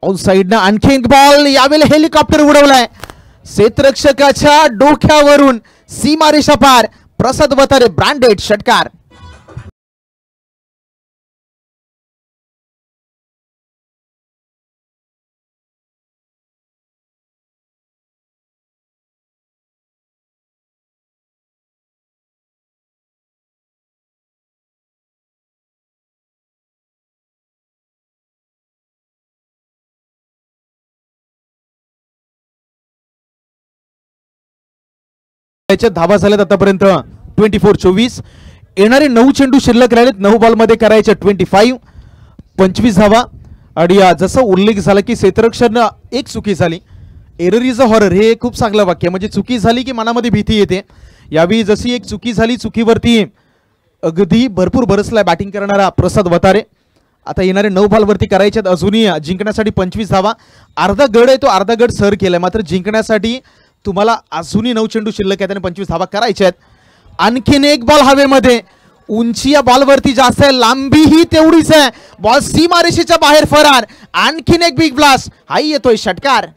On side ना आणखी एक बॉल, यावेळी हेलिकॉप्टर उडवलाय क्षेत्ररक्षकाच्या डोक्यावरून सीमारेषा पार. प्रसाद वतारे ब्रँडेड षटकार. धावा झाल्यात आतापर्यंत 24-24. येणारे 9 चेंडू शिल्लक राहिलेत. 9 बॉल मध्ये करायचे 25 धावा. आणि जसं उल्लेख झाला की क्षेत्ररक्षण एक चुकी झाली. एरर इज अ हॉरर हे खूप चांगलं वाक्य. म्हणजे चुकी झाली की मनामध्ये भीती येते. यावेळी जशी एक चुकी झाली, चुकीवरती अगदी भरपूर बरसलाय बॅटिंग करणारा प्रसाद वतारे. आता येणारे 9 बॉल वरती करायचे अजूनही जिंकण्यासाठी 25 धावा. अर्धा गड आहे तो अर्धा गड सर केलाय. मात्र जिंकण्यासाठी तुम्हाला अजूनही 9 चेंडू शिल्लक आहेत आणि 25 धावा करायच्या आहेत. आणखीन एक बॉल हवेमध्ये. उंची या बॉलवरती जास्त आहे, लांबी ही तेवढीच आहे. बॉल सीमारेषेच्या बाहेर फरार. आणखीन एक बिग ब्लास्ट. हाही येतोय षटकार.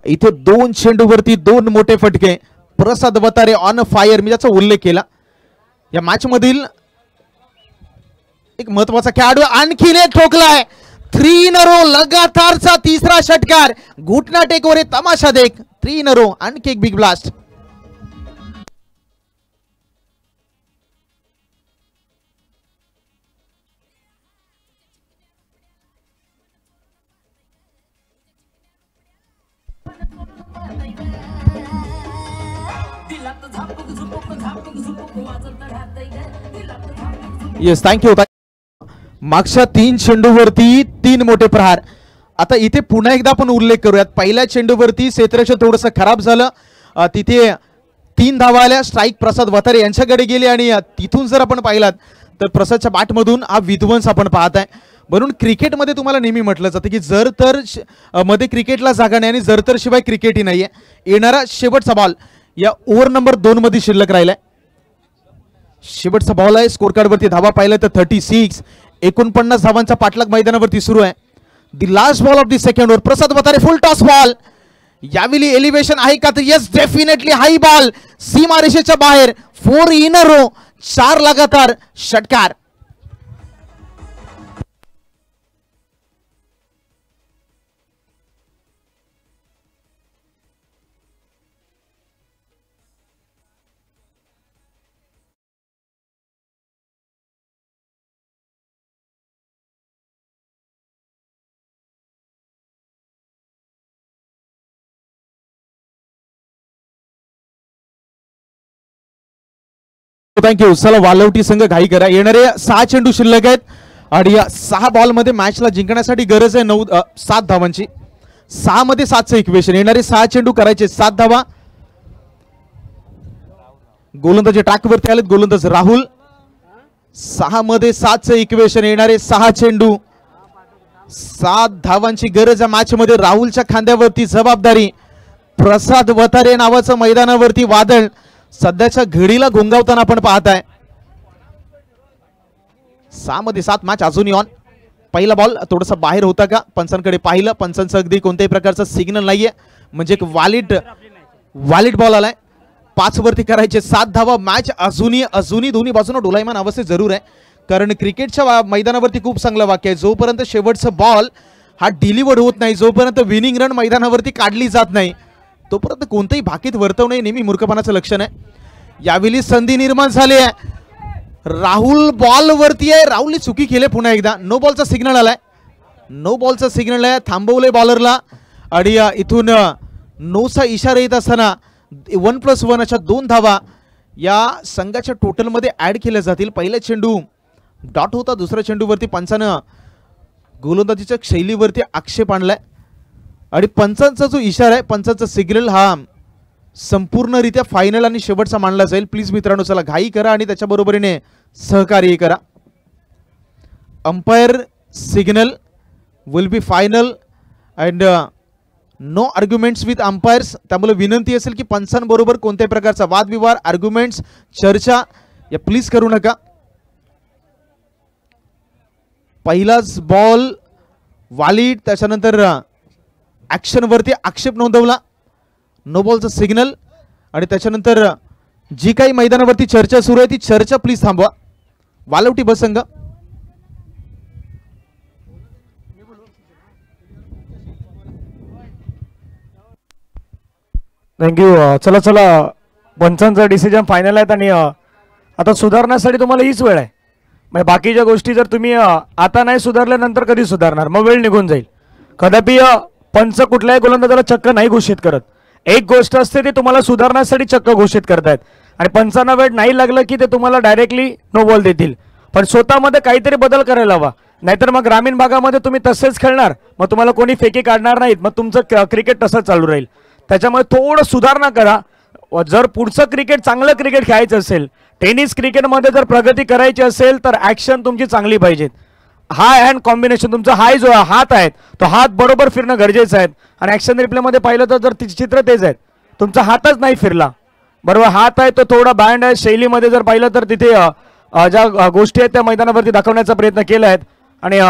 इथे 2 चेंडूवरती 2 मोठे फटके. प्रसाद वतारे ऑन फायर. मी त्याचा उल्लेख केला. या मॅच मधील एक महत्वाचा खेळाडू. आणखीन एक ठोकलाय. 3 इन अ रो. लगातारचा तिसरा षटकार. घुटना टेकवर तमाशा देख. 3 इन अ रो. आणखी एक बिग ब्लास्ट. Yes, thank you. मागच्या 3 चेंडूवरती 3 मोठे प्रहार. आता इथे पुन्हा एकदा आपण उल्लेख करूयात. पहिल्या चेंडूवरती क्षेत्ररक्षण थोडंसं खराब झालं. तिथे 3 धावा आल्या. स्ट्राईक प्रसाद वतारे यांच्याकडे गेली आणि तिथून जर आपण पाहिलात तर प्रसादच्या बॅटमधून हा विध्वंस आपण पाहताय. म्हणून क्रिकेटमध्ये तुम्हाला नेहमी म्हटलं जातं की जर तर मध्ये क्रिकेटला जागा नाही आणि जर तर शिवाय क्रिकेटही नाहीये. येणारा शेवटचा बॉल या ओव्हर नंबर 2 मध्ये शिल्लक राहिलाय. शेवटचा बॉल आहे. स्कोर कार्ड वरती धावा पाहिलं तर 36. 49 धावांचा पाठलाग मैदानावरती सुरू आहे. The last ball of the second over. Prasad Watare full toss ball. यावेळी एलिव्हेशन आहे का तर येस, डेफिनेटली हाई बॉल. सीमारेषेच्या बाहेर. 4 इन अ रो. 4 लगातार षटकार. थँक्यू. चला वालवटी संघ घाई करा. येणारे 6 चेंडू शिल्लक आहेत आणि या 6 बॉल मध्ये मॅचला जिंकण्यासाठी गरज आहे 7 धावांची. 6 मध्ये 7चं इक्वेशन. येणारे 6 चेंडू करायचे 7 धावा. गोलंदाज ट्रॅकवरती आलेत. गोलंदाज राहुल. 6 मध्ये 7चं इक्वेशन. येणारे 6 चेंडू 7 धावांची गरज आहे मॅच मध्ये. राहुलच्या खांद्यावरती जबाबदारी. प्रसाद वतारे नावाचं मैदानावरती वादळ सध्याच्या घडीला घोंगावताना आपण पाहताय. 6 मध्ये 7 मॅच अजूनही ऑन. पहिला बॉल थोडासा बाहेर होता का पंचांकडे पाहिलं. पंचांचं अगदी कोणत्याही प्रकारचा सिग्नल नाहीये. म्हणजे एक वॅलिड बॉल आलाय. 5 वरती करायचे 7 धावा. मॅच अजूनही दोन्ही बाजूने डोलायमान अवस्थेत जरूर आहे. कारण क्रिकेटच्या मैदानावरती खूप चांगलं वाक्य आहे. जोपर्यंत शेवटचा बॉल हा डिलिव्हर्ड होत नाही, जोपर्यंत विनिंग रन मैदानावरती काढली जात नाही, तोपर्यंत कोणतेही भाकीत वर्तवणे नेहमी मूर्खपणाचं लक्षण आहे. यावेळी संधी निर्माण झाली आहे. राहुल बॉल वरती आहे. राहुलने चुकी केली पुन्हा एकदा. नो बॉलचा सिग्नल आलाय. नो बॉलचा सिग्नल आहे. थांबवले बॉलरला आणि इथून नोचा इशारा येत असताना 1+1 अशा 2 धावा या संघाच्या टोटल मध्ये ऍड केल्या जातील. पहिला चेंडू डॉट होता. दुसऱ्या चेंडूवरती पंचानं गोलंदाजीच्या शैलीवरती आक्षेप आणलाय आणि पंचांचा जो इशारा आहे, पंचांचा सिग्नल हा संपूर्णरित्या फायनल आणि शेवटचा मानला जाईल. प्लीज मित्रांनो चला घाई करा आणि त्याच्या बरोबरीने सहकार्य करा. Umpire signal will be final and no arguments with umpires. त्यामुळे विनंती असेल की पंचांबरोबर कोणत्याही प्रकारचा वादविवाद, आर्ग्युमेंट्स, चर्चा या प्लीज करू नका. पहिलाच बॉल वालीड, त्याच्यानंतर ॲक्शनवरती आक्षेप नोंदवला, नो बॉलचा सिग्नल. आणि त्याच्यानंतर जी काही मैदानावरती चर्चा सुरू आहे ती चर्चा प्लीज थांबवा. वालवटी बसंग. थँक्यू. चला चला, पंचांचा डिसिजन फायनल आहेत आणि आता सुधारण्यासाठी तुम्हाला हीच वेळ आहे. म्हणजे बाकीच्या गोष्टी जर तुम्ही आता नाही सुधारल्यानंतर कधी सुधारणार, मग वेळ निघून जाईल. कदापि पंच कुठल्याही गोलंदाजाला चक्क नाही घोषित करत. एक गोष्ट असते ती तुम्हाला सुधारण्यासाठी चक्क घोषित करतायत आणि पंचांना वेळ नाही लागलं की ते तुम्हाला डायरेक्टली नो बॉल देतील. पण स्वतःमध्ये काहीतरी बदल करायला हवा, नाहीतर मग ग्रामीण भागामध्ये तुम्ही तसेच खेळणार, मग तुम्हाला कोणी फेकी काढणार नाहीत, मग तुमचं क्रिकेट तसंच चालू राहील. त्याच्यामुळे थोडं सुधारणा करा. जर पुढचं क्रिकेट चांगलं क्रिकेट खेळायचं असेल, टेनिस क्रिकेटमध्ये जर प्रगती करायची असेल तर ॲक्शन तुमची चांगली पाहिजे. हाय हँड कॉम्बिनेशन, तुमचा हाय जो हात आहे तो हात बरोबर फिरणं गरजेचं आहे. आणि ॲक्शन रिप्लेमध्ये पाहिलं तर जर चित्र तेच आहेत, तुमचा हातच नाही फिरला बरोबर, हात आहे तो थोडा बँड आहे शैलीमध्ये जर पाहिलं तर तिथे ज्या गोष्टी आहेत त्या मैदानावरती दाखवण्याचा प्रयत्न केला आहेत. आणि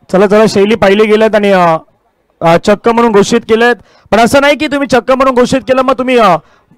चला चला शैली पाहिली गेल्यात आणि चक्क म्हणून घोषित केलेत. पण असं नाही की तुम्ही चक्क म्हणून घोषित केलं मग तुम्ही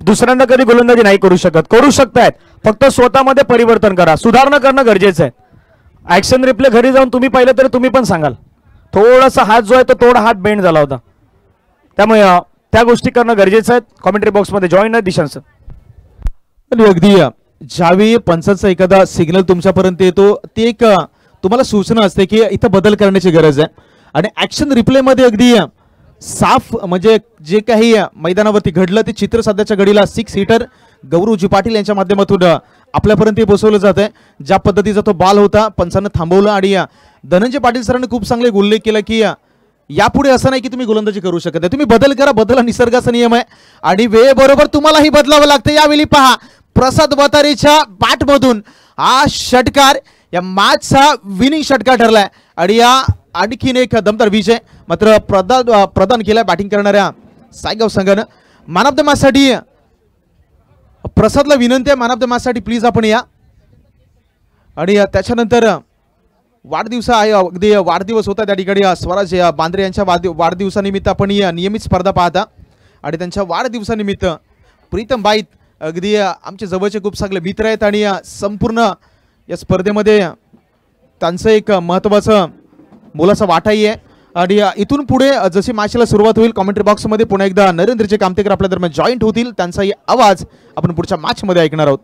दुसऱ्यांदा कधी गोलंदाजी नाही करू शकत. करू शकतायत, फक्त स्वतःमध्ये परिवर्तन करा, सुधारणा करणं गरजेचं आहे. ॲक्शन रिप्ले घरी जाऊन तुम्ही पाहिलं तरी तुम्ही पण सांगाल थोडासा हात जो आहे तो थोडा हात बेंड झाला होता. त्यामुळे त्या गोष्टी करणं गरजेचं आहे. कॉमेंट्री बॉक्समध्ये जॉईन आहे दिशांचं. आणि अगदी ज्यावेळी पंचांचा एखादा सिग्नल तुमच्यापर्यंत येतो ती एक तुम्हाला सूचना असते की इथं बदल करण्याची गरज आहे. आणि ॲक्शन रिप्लेमध्ये अगदी साफ म्हणजे जे काही मैदानावरती घडलं ते चित्र सध्याच्या घडीला 6 हिटर गौरवजी पाटील यांच्या माध्यमातून आपल्यापर्यंत पोहोचवलं जात आहे. ज्या पद्धतीचा तो बॉल होता पंचांना थांबवलं आणि धनंजय पाटील सरांनी खूप चांगले उल्लेख केला की यापुढे असं नाही की तुम्ही गोलंदाजी करू शकत नाही, तुम्ही बदल करा, बदल हा निसर्गाचा नियम आहे आणि वेळेबरोबर तुम्हालाही बदलावं लागतं. यावेळी पहा प्रसाद वतारेच्या बॅटमधून हा षटकार या मॅचचा विनिंग षटकार ठरलाय आणि या आणखीन एक दमदार विजय मात्र प्रदान केलाय बॅटिंग करणाऱ्या सायगाव संघानं. मॅन ऑफ द मॅचसाठी प्रसादला विनंती आहे, मॅन ऑफ द मॅचसाठी प्लीज आपण या. आणि त्याच्यानंतर वाढदिवस आहे, अगदी वाढदिवस होता त्या ठिकाणी स्वराज बांद्रे यांच्या वाढदिवसानिमित्त आपण या नियमित स्पर्धा पाहता आणि त्यांच्या वाढदिवसानिमित्त प्रीतम बाईत अगदी आमचे जवळचे खूप चांगले मित्र आहेत आणि संपूर्ण या स्पर्धेमध्ये त्यांचं एक महत्त्वाचं मोलाचा वाटाही आहे. आणि इथून पुढे जशी मॅचला सुरुवात होईल कॉमेंट्री बॉक्समध्ये पुन्हा एकदा नरेंद्रचे कामतेकर आपल्या दरम्यान जॉईंट होतील, त्यांचाही आवाज आपण पुढच्या मॅचमध्ये ऐकणार आहोत.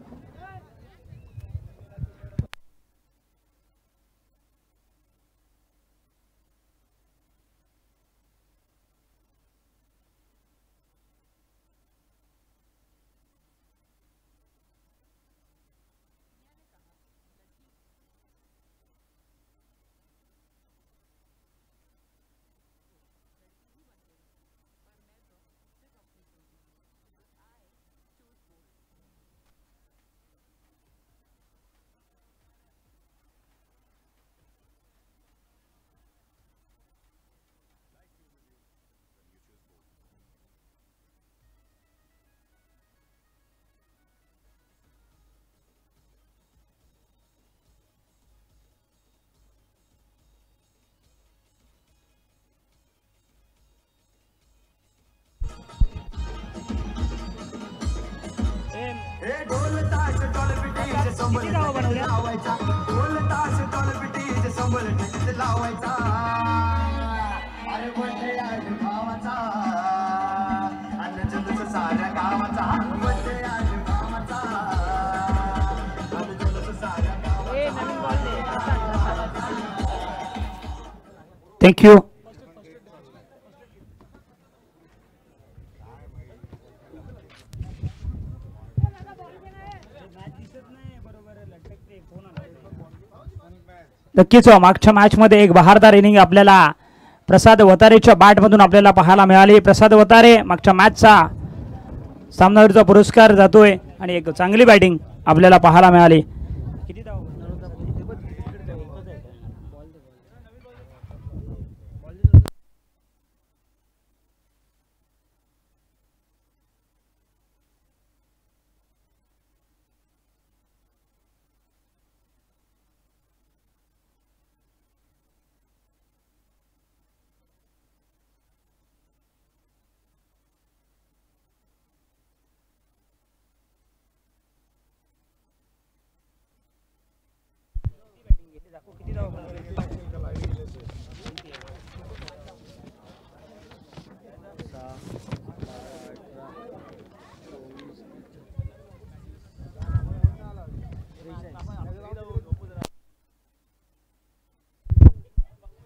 थँक्यू. नक्कीच मागच्या मॅचमध्ये एक बहारदार इनिंग आपल्याला प्रसाद वतारेच्या बॅटमधून आपल्याला पाहायला मिळाली. प्रसाद वतारे मागच्या मॅचचा सामनावीरचा पुरस्कार जातोय आणि एक चांगली बॅटिंग आपल्याला पाहायला मिळाली.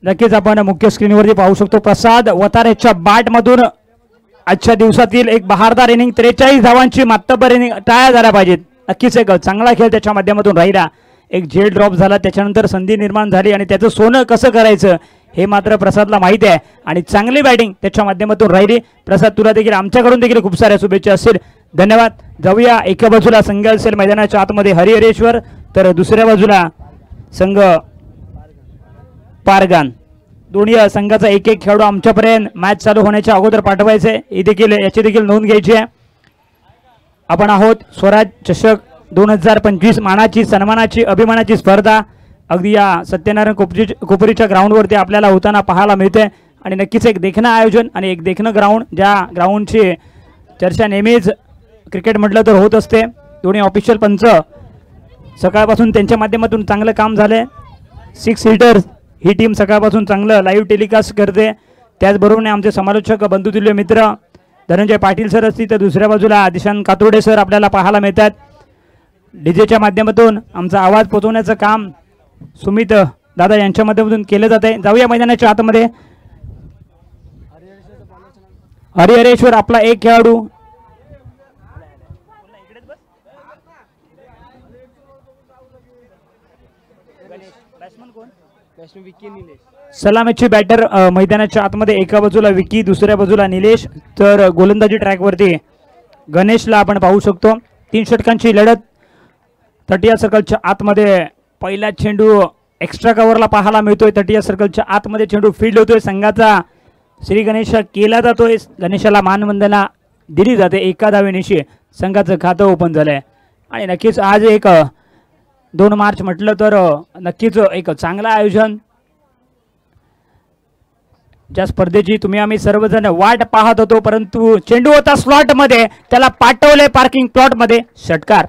नक्कीच आपण मुख्य स्क्रीनवरती पाहू शकतो प्रसाद वतारेच्या बॅटमधून आजच्या दिवसातील एक बहारदार इनिंग 43 धावांची मातब्बर इनिंग टाळ्या झाल्या पाहिजेत. नक्कीच एक चांगला खेळ त्याच्या माध्यमातून राहिला. एक झेल ड्रॉप झाला त्याच्यानंतर संधी निर्माण झाली आणि त्याचं सोनं कसं करायचं हे मात्र प्रसादला माहिती आहे आणि चांगली बॅटिंग त्याच्या माध्यमातून राहिली. प्रसाद तुला देखील आमच्याकडून देखील खूप साऱ्या शुभेच्छा असतील. धन्यवाद. जाऊया एका बाजूला संघ असेल मैदानाच्या आतमध्ये हरिहरेश्वर तर दुसऱ्या बाजूला संघ पारगान. दोन्ही संघाचा एक एक खेळाडू आमच्यापर्यंत मॅच चालू होण्याच्या अगोदर पाठवायचे याची देखील नोंद घ्यायची आहे. आपण आहोत स्वराज चषक 2025 मानाची सन्मानाची अभिमानाची स्पर्धा अगदी या सत्यनारायण कोपरीच्या ग्राउंडवरती आपल्याला होताना पाहायला मिळते आणि नक्कीच एक देखणं आयोजन आणि एक देखणं ग्राउंड ज्या ग्राउंडची चर्चा नेहमीच क्रिकेट म्हटलं तर होत असते. दोन्ही ऑफिशियल पंच सकाळपासून त्यांच्या माध्यमातून चांगलं काम झालं. 6 हिटर्स ही टीम सकाळपासून चांगलं लाईव्ह टेलिकास्ट करते. त्याचबरोबर आमचे समालोचक बंधुतुल्य मित्र धनंजय पाटील सर असतील तर दुसऱ्या बाजूला दिशांत कातुर्डे सर आपल्याला पाहायला मिळतात. डीजेच्या माध्यमातून आमचा आवाज पोहोचवण्याचं काम सुमित दादा यांच्या माध्यमातून केलं जाते. जाऊया मैदानाच्या आतमध्ये. हरिहरेश्वर आपला एक खेळाडू सलामीची बॅटर मैदानाच्या आतमध्ये एका बाजूला विकी दुसऱ्या बाजूला निलेश तर गोलंदाजी ट्रॅकवरती गणेशला आपण पाहू शकतो. 3 षटकांची लढत. तटिया सर्कलच्या आतमध्ये पहिला चेंडू एक्स्ट्रा कव्हरला पाहायला मिळतोय. तटिया सर्कलच्या आतमध्ये चेंडू फील्ड होतोय. संघाचा श्री गणेश केला जातोय. गणेशाला मानवंदना दिली जाते. एका धावेनिशी संघाचं खातं ओपन झालंय आणि नक्कीच आज एक 2 मार्च म्हटलं तर नक्कीच एक चांगलं आयोजन. ज्या स्पर्धेची तुम्ही आम्ही सर्वजण वाट पाहत होतो परंतु चेंडू होता स्लॉट मध्ये त्याला पाठवले पार्किंग प्लॉट मध्ये. षटकार.